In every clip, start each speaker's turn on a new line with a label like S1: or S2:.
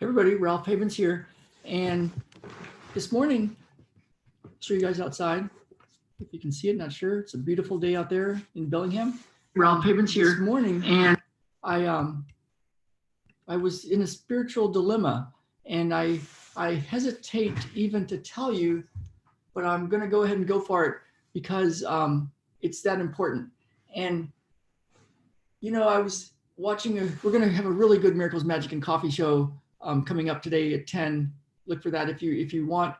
S1: Everybody, Ralph Havens here. And this morning, show you guys outside. If you can see it, not sure. It's a beautiful day out there in Bellingham.
S2: Ralph Havens here.
S1: This morning,
S2: And
S1: I was in a spiritual dilemma, and I hesitate even to tell you, but I'm going to go ahead and go for it because it's that important. And I was watching. We're going to have a really good Miracles, Magic, and Coffee show coming up today at 10. Look for that if you want.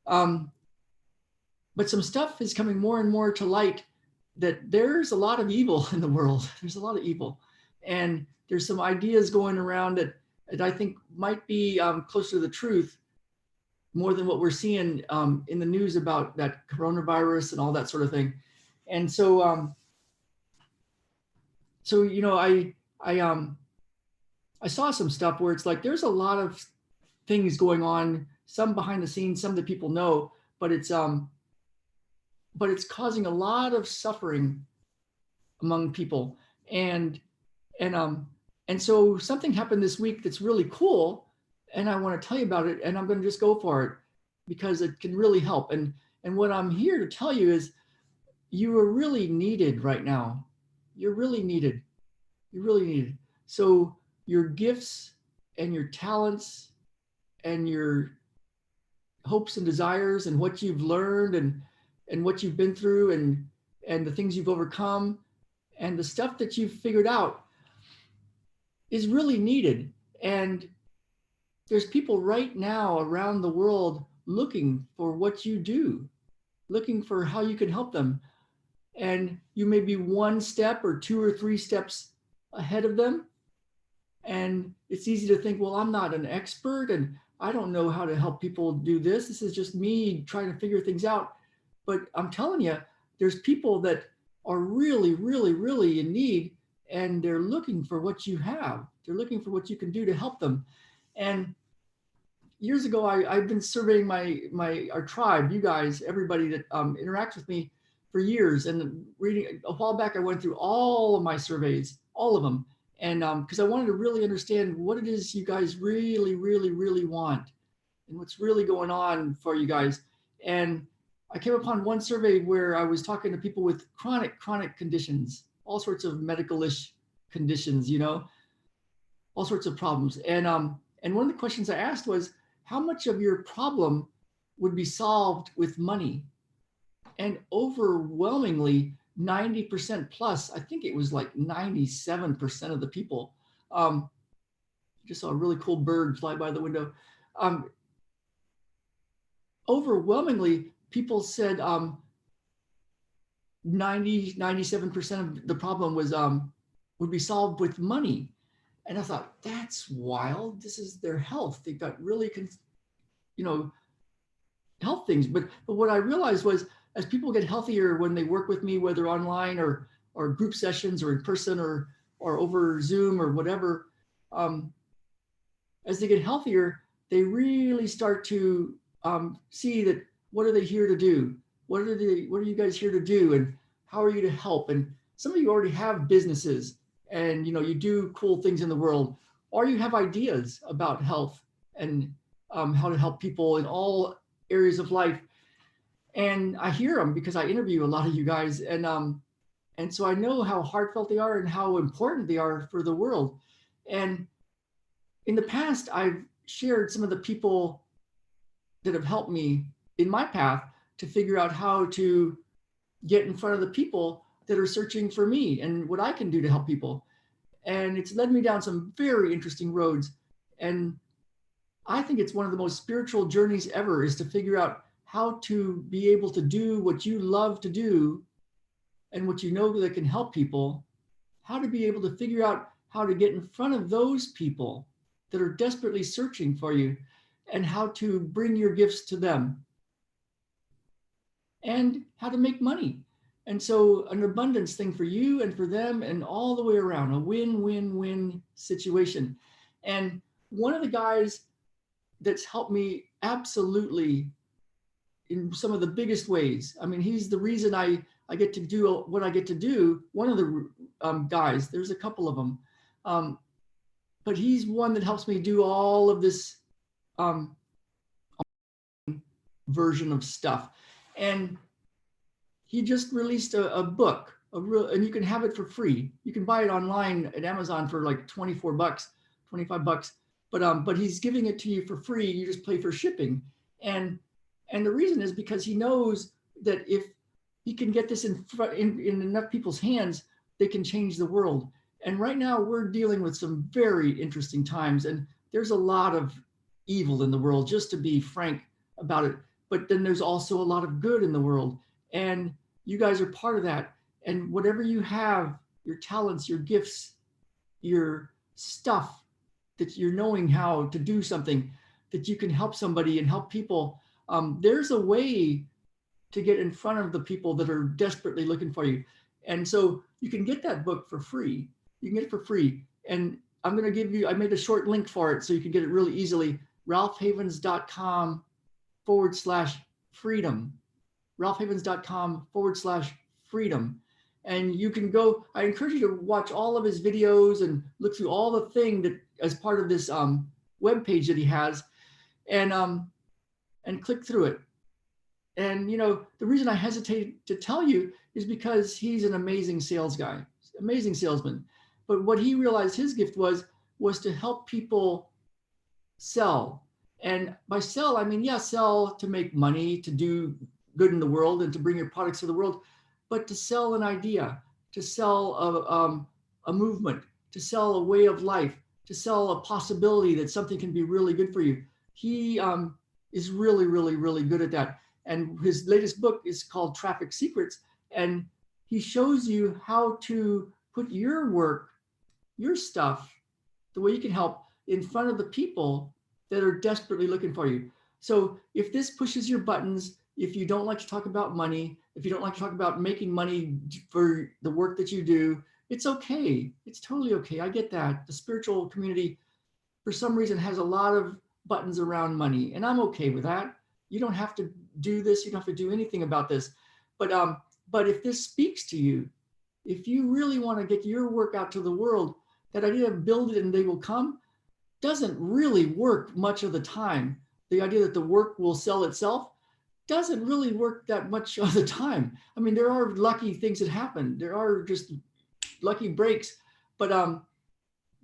S1: But some stuff is coming more and more to light that there's a lot of evil in the world. There's a lot of evil. And there's some ideas going around that I think might be closer to the truth more than what we're seeing in the news about that coronavirus and all that sort of thing. And so, I saw some stuff where it's like there's a lot of things going on, some behind the scenes, some that people know, but it's causing a lot of suffering among people. And so something happened this week that's really cool, and I want to tell you about it, and I'm going to just go for it because it can really help. And what I'm here to tell you is you are really needed right now. You're really needed. You're really needed. So your gifts and your talents and your hopes and desires and what you've learned and what you've been through and the things you've overcome and the stuff that you've figured out is really needed. And there's people right now around the world looking for what you do, looking for how you can help them. And you may be one step or two or three steps ahead of them. And it's easy to think, well, I'm not an expert and I don't know how to help people do this. This is just me trying to figure things out. But I'm telling you, there's people that are really, really, really in need, and they're looking for what you have. They're looking for what you can do to help them. And years ago, I've been surveying our tribe, you guys, everybody that interacts with me for years. And reading a while back, I went through all of my surveys, all of them. And because I wanted to really understand what it is you guys really, really, really want and what's really going on for you guys. And I came upon one survey where I was talking to people with chronic conditions, all sorts of medical-ish conditions, all sorts of problems. And one of the questions I asked was, how much of your problem would be solved with money? And overwhelmingly, 90% plus, I think it was like 97% of the people. Just saw a really cool bird fly by the window. Overwhelmingly, people said 97% of the problem was would be solved with money. And I thought, that's wild. This is their health. They've got really, health things. But what I realized was, as people get healthier when they work with me, whether online or group sessions or in person or over Zoom or whatever, as they get healthier, they really start to see that what are they here to do? What are you guys here to do? And how are you to help? And some of you already have businesses and you do cool things in the world, or you have ideas about health and how to help people in all areas of life. And I hear them because I interview a lot of you guys, and so I know how heartfelt they are and how important they are for the world. And in the past, I've shared some of the people that have helped me in my path to figure out how to get in front of the people that are searching for me and what I can do to help people. And it's led me down some very interesting roads. And I think it's one of the most spiritual journeys ever, is to figure out how to be able to do what you love to do and what you know that can help people, how to be able to figure out how to get in front of those people that are desperately searching for you and how to bring your gifts to them and how to make money. And so an abundance thing for you and for them and all the way around, a win-win-win situation. And one of the guys that's helped me absolutely in some of the biggest ways. I mean, he's the reason I get to do what I get to do. One of the guys, there's a couple of them. but he's one that helps me do all of this um, version of stuff. And he just released a book, and you can have it for free. You can buy it online at Amazon for like 24 bucks, 25 bucks. But he's giving it to you for free. You just pay for shipping. And the reason is because he knows that if he can get this in enough people's hands, they can change the world. And right now we're dealing with some very interesting times, and there's a lot of evil in the world, just to be frank about it. But then there's also a lot of good in the world. And you guys are part of that. And whatever you have, your talents, your gifts, your stuff, that you're knowing how to do something, that you can help somebody and help people. There's a way to get in front of the people that are desperately looking for you. And so you can get that book for free. You can get it for free. And I'm going to give you, I made a short link for it so you can get it really easily. ralphhavens.com/freedom. ralphhavens.com/freedom. And you can go, I encourage you to watch all of his videos and look through all the thing that as part of this web page that he has, and click through it. And you know, the reason I hesitate to tell you is because he's an amazing sales guy, amazing salesman. But what he realized his gift was to help people sell. And by sell, I mean, yeah, sell to make money, to do good in the world and to bring your products to the world, but to sell an idea, to sell a movement, to sell a way of life, to sell a possibility that something can be really good for you. He is really, really, really good at that. And his latest book is called Traffic Secrets. And he shows you how to put your work, your stuff, the way you can help in front of the people that are desperately looking for you. So if this pushes your buttons, if you don't like to talk about money, if you don't like to talk about making money for the work that you do, it's okay. It's totally okay. I get that. The spiritual community, for some reason, has a lot of buttons around money, and I'm okay with that. You don't have to do this. You don't have to do anything about this. But if this speaks to you, if you really want to get your work out to the world, that idea of build it and they will come doesn't really work much of the time. The idea that the work will sell itself doesn't really work that much of the time. I mean, there are lucky things that happen. There are just lucky breaks. But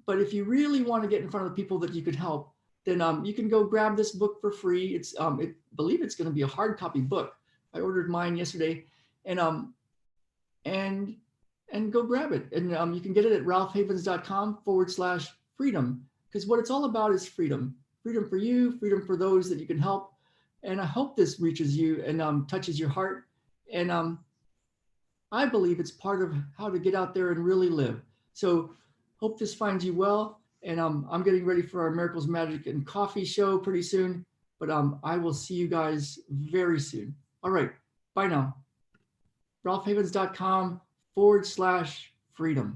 S1: if you really want to get in front of the people that you could help, then you can go grab this book for free. It's I believe it's going to be a hard copy book. I ordered mine yesterday, and go grab it. And you can get it at ralphhavens.com/freedom, because what it's all about is freedom. Freedom for you, freedom for those that you can help. And I hope this reaches you and touches your heart. And I believe it's part of how to get out there and really live. So hope this finds you well. And I'm getting ready for our Miracles, Magic, and Coffee show pretty soon. But I will see you guys very soon. All right. Bye now. ralphhavens.com/freedom.